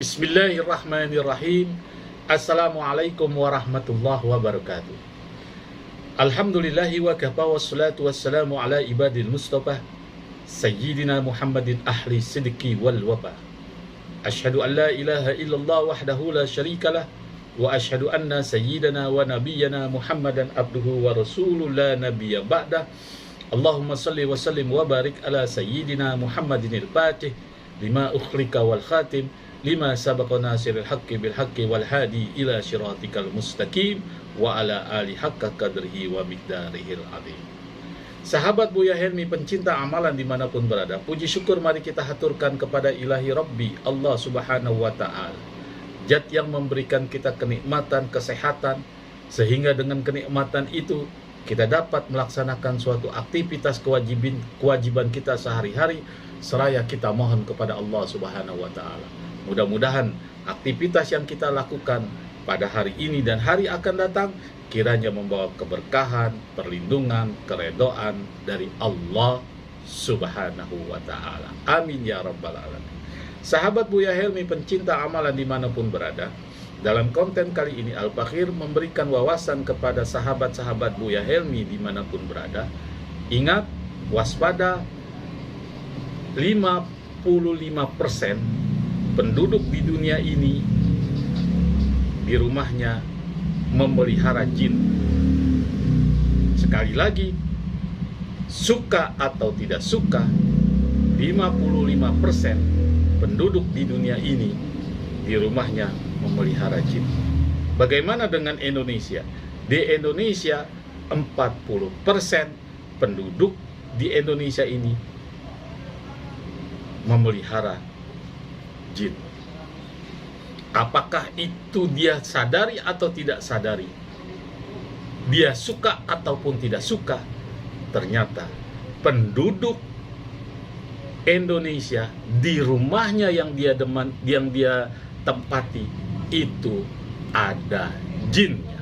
Bismillahirrahmanirrahim. Assalamualaikum warahmatullahi wabarakatuh. Alhamdulillahi wa kafa wassalatu wassalamu ala ibadil mustafa Sayyidina Muhammadin ahli sidqi wal wafa. Ashhadu an la ilaha illallah wahdahu la syarikalah wa ashhadu anna sayyidana wa nabiyyana Muhammadan abduhu wa rasuluh la nabiyya ba'dah. Allahumma salli wa sallim wa barik ala sayyidina Muhammadin al-Fatih lima ukhlika wal khatim lima sabaqa nasiril haqqi bil haqqi wal hadi ila syiratikal mustaqim wa ala ali haqqa qadrihi wa miqdarihil azim. Sahabat Buya Helmi pencinta amalan dimanapun berada, puji syukur mari kita haturkan kepada ilahi Rabbi Allah subhanahu wa ta'ala, Zat yang memberikan kita kenikmatan, kesehatan, sehingga dengan kenikmatan itu kita dapat melaksanakan suatu aktivitas kewajiban kita sehari-hari, seraya kita mohon kepada Allah subhanahu wa ta'ala. Mudah-mudahan aktivitas yang kita lakukan pada hari ini dan hari akan datang kiranya membawa keberkahan, perlindungan, keredoan dari Allah subhanahu wa ta'ala. Amin ya rabbal alamin. Sahabat Buya Helmi pencinta amalan dimanapun berada, dalam konten kali ini Al-Fakhir memberikan wawasan kepada sahabat-sahabat Buya Helmi dimanapun berada. Ingat, waspada, 55% penduduk di dunia ini di rumahnya memelihara jin. Sekali lagi, suka atau tidak suka, 55% penduduk di dunia ini di rumahnya memelihara jin. Bagaimana dengan Indonesia? Di Indonesia 40% penduduk di Indonesia ini memelihara jin. Apakah itu dia sadari atau tidak sadari? Dia suka ataupun tidak suka? Ternyata penduduk Indonesia di rumahnya yang dia tempati itu ada jinnya.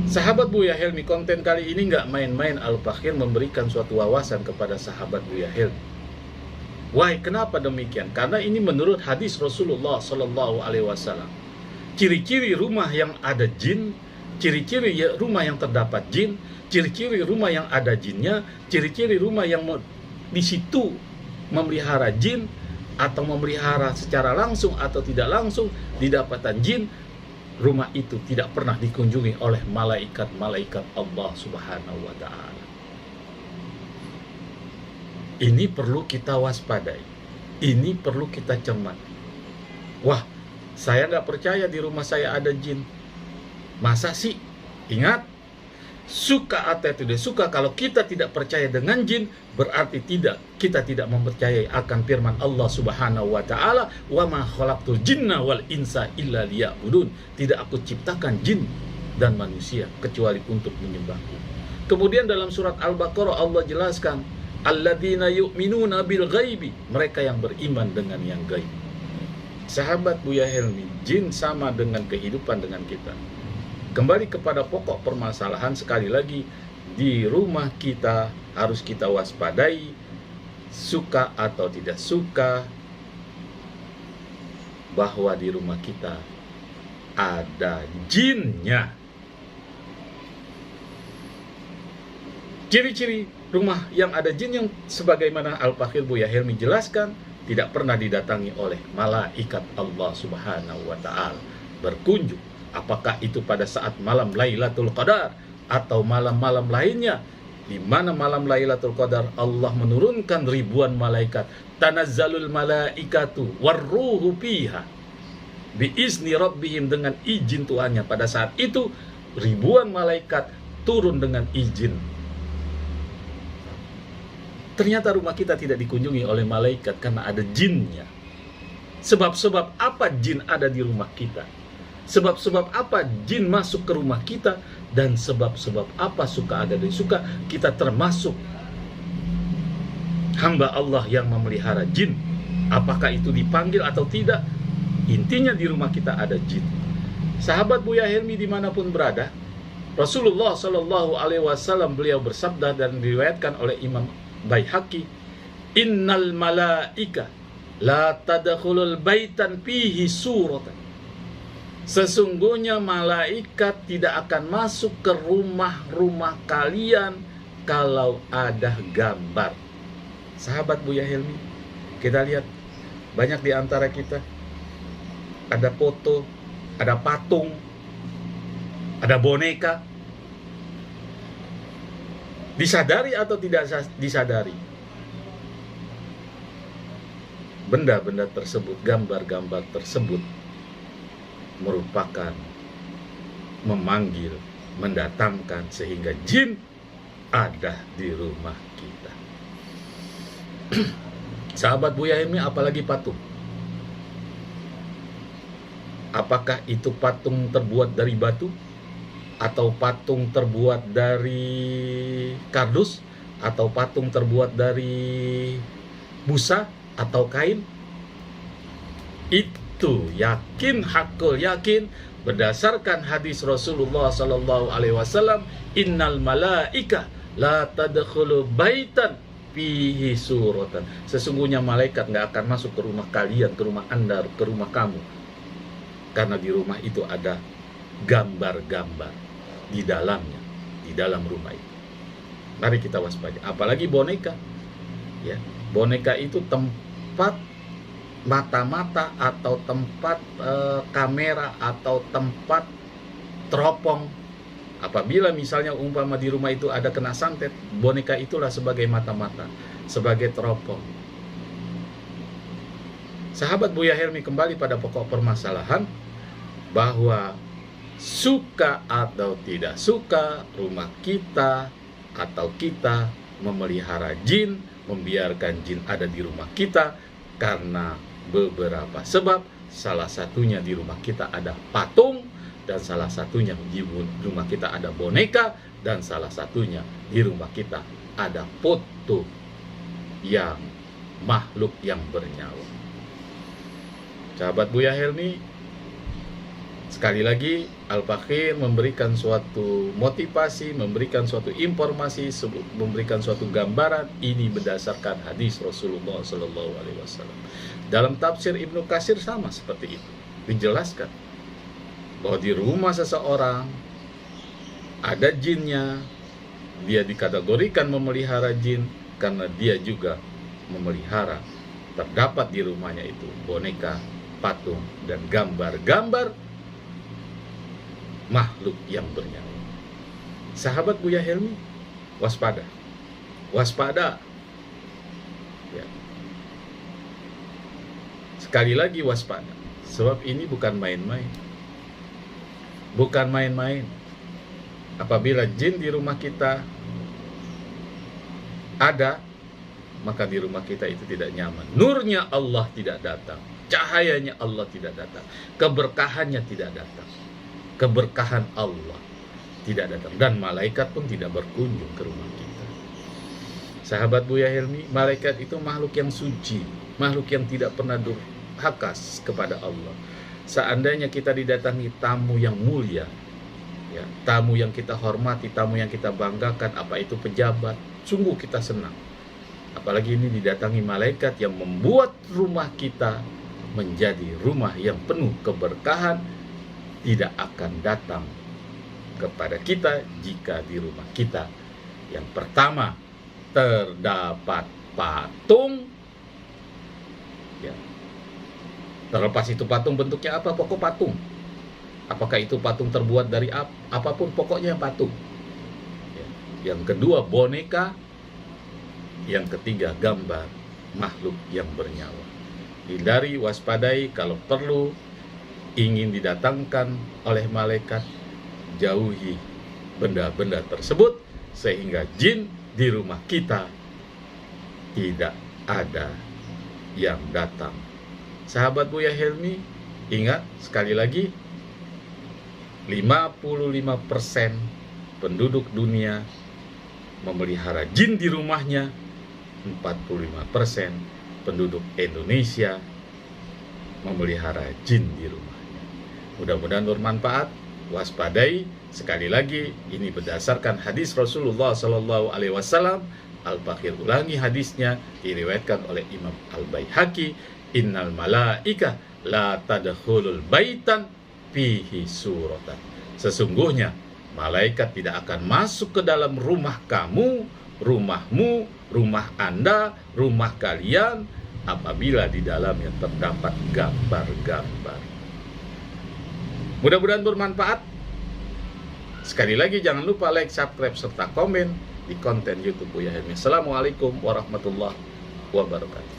Sahabat Buya Helmi, konten kali ini nggak main-main. Al-Fakhir memberikan suatu wawasan kepada sahabat Buya Helmi. Why? Kenapa demikian? Karena ini menurut hadis Rasulullah Sallallahu Alaihi Wasallam. Ciri-ciri rumah yang ada jin, ciri-ciri rumah yang terdapat jin, ciri-ciri rumah yang ada jinnya, ciri-ciri rumah yang di situ memelihara jin atau memelihara secara langsung atau tidak langsung didapatkan jin, rumah itu tidak pernah dikunjungi oleh malaikat-malaikat Allah Subhanahu wa Ta'ala. Ini perlu kita waspadai. Ini perlu kita cermati. Wah, saya nggak percaya di rumah saya ada jin. Masa sih? Ingat, suka atau tidak suka, kalau kita tidak percaya dengan jin, berarti kita tidak mempercayai akan firman Allah Subhanahu wa Ta'ala, wa ma khalaqtul jinna wal insa illa liya'budun. Tidak aku ciptakan jin dan manusia kecuali untuk menyembahku. Kemudian dalam surat Al-Baqarah Allah jelaskan, alladzina yu'minuna bil ghaibi, mereka yang beriman dengan yang gaib. Sahabat Buya Helmi, jin sama dengan kehidupan dengan kita. Kembali kepada pokok permasalahan, sekali lagi, di rumah kita harus kita waspadai, suka atau tidak suka, bahwa di rumah kita ada jinnya. Ciri-ciri rumah yang ada jin yang sebagaimana Al-Fakhir Buya Helmi jelaskan, tidak pernah didatangi oleh malaikat Allah Subhanahu wa Ta'ala berkunjung. Apakah itu pada saat malam Lailatul Qadar atau malam-malam lainnya, di mana malam Lailatul Qadar Allah menurunkan ribuan malaikat, tanazzalul malaikatu warruhu fiha biizni rabbihim, dengan izin Tuhannya. Pada saat itu ribuan malaikat turun dengan izin. Ternyata rumah kita tidak dikunjungi oleh malaikat karena ada jinnya. Sebab-sebab apa jin ada di rumah kita? Sebab-sebab apa jin masuk ke rumah kita? Dan sebab-sebab apa suka ada dan suka? Kita termasuk hamba Allah yang memelihara jin. Apakah itu dipanggil atau tidak? Intinya di rumah kita ada jin. Sahabat Buya Helmi dimanapun berada, Rasulullah Sallallahu Alaihi Wasallam beliau bersabda dan diriwayatkan oleh Imam Baihaqi, innal malaika La tadkhulul baitan fihi suratan. Sesungguhnya malaikat tidak akan masuk ke rumah-rumah kalian kalau ada gambar. Sahabat Buya Helmi, kita lihat banyak di antara kita ada foto, ada patung, ada boneka. Disadari atau tidak disadari, benda-benda tersebut, gambar-gambar tersebut merupakan memanggil, mendatangkan sehingga jin ada di rumah kita. Sahabat Buya Helmi, apalagi patung. Apakah itu patung terbuat dari batu? Atau patung terbuat dari kardus? Atau patung terbuat dari busa atau kain? Itu yakin, hakul yakin, berdasarkan hadis Rasulullah SAW, innal malaika la tadkhulu baitan fihi suratan. Sesungguhnya malaikat nggak akan masuk ke rumah kalian, ke rumah Anda, ke rumah kamu, karena di rumah itu ada gambar-gambar di dalamnya, di dalam rumah itu. Mari kita waspada. Apalagi boneka, ya, boneka itu tempat mata-mata atau tempat kamera atau tempat teropong. Apabila misalnya umpama di rumah itu ada kena santet, boneka itulah sebagai mata-mata, sebagai teropong. Sahabat Buya Helmi, kembali pada pokok permasalahan bahwa suka atau tidak suka, rumah kita atau kita memelihara jin, membiarkan jin ada di rumah kita karena beberapa sebab. Salah satunya di rumah kita ada patung, dan salah satunya di rumah kita ada boneka, dan salah satunya di rumah kita ada foto yang makhluk yang bernyawa. Sahabat Buya Helmi, sekali lagi Al-Fakir memberikan suatu motivasi, memberikan suatu informasi, memberikan suatu gambaran. Ini berdasarkan hadis Rasulullah SAW. Dalam tafsir Ibnu Katsir sama seperti itu, dijelaskan bahwa di rumah seseorang ada jinnya. Dia dikategorikan memelihara jin karena dia juga memelihara, terdapat di rumahnya itu boneka, patung, dan gambar-gambar makhluk yang bernyawa. Sahabat Buya Helmi, waspada, waspada, ya. Sekali lagi waspada, sebab ini bukan main-main, bukan main-main. Apabila jin di rumah kita ada, maka di rumah kita itu tidak nyaman. Nurnya Allah tidak datang, cahayanya Allah tidak datang, keberkahannya tidak datang. Keberkahan Allah tidak datang, dan malaikat pun tidak berkunjung ke rumah kita. Sahabat Buya Helmi, malaikat itu makhluk yang suci, makhluk yang tidak pernah durhaka kepada Allah. Seandainya kita didatangi tamu yang mulia, ya, tamu yang kita hormati, tamu yang kita banggakan, apa itu pejabat, sungguh kita senang. Apalagi ini didatangi malaikat yang membuat rumah kita menjadi rumah yang penuh keberkahan. Tidak akan datang kepada kita jika di rumah kita yang pertama terdapat patung, ya. Terlepas itu patung bentuknya apa, pokok patung. Apakah itu patung terbuat dari apapun, pokoknya patung, ya. Yang kedua boneka, yang ketiga gambar makhluk yang bernyawa. Hindari, waspadai, kalau perlu ingin didatangkan oleh malaikat, jauhi benda-benda tersebut sehingga jin di rumah kita tidak ada yang datang. Sahabat Buya Helmi, ingat sekali lagi, 55% penduduk dunia memelihara jin di rumahnya, 45% penduduk Indonesia memelihara jin di rumah. Mudah-mudahan bermanfaat. Waspadai, sekali lagi ini berdasarkan hadis Rasulullah SAW. Al-Fakir ulangi hadisnya, diriwayatkan oleh Imam Al-Baihaqi Innal malaika la tadkhulul baitan fihi suratan. Sesungguhnya malaikat tidak akan masuk ke dalam rumah kamu, rumahmu, rumah Anda, rumah kalian apabila di dalamnya terdapat gambar-gambar. Mudah-mudahan bermanfaat. Sekali lagi jangan lupa like, subscribe, serta komen di konten YouTube Buya Helmi. Assalamualaikum warahmatullahi wabarakatuh.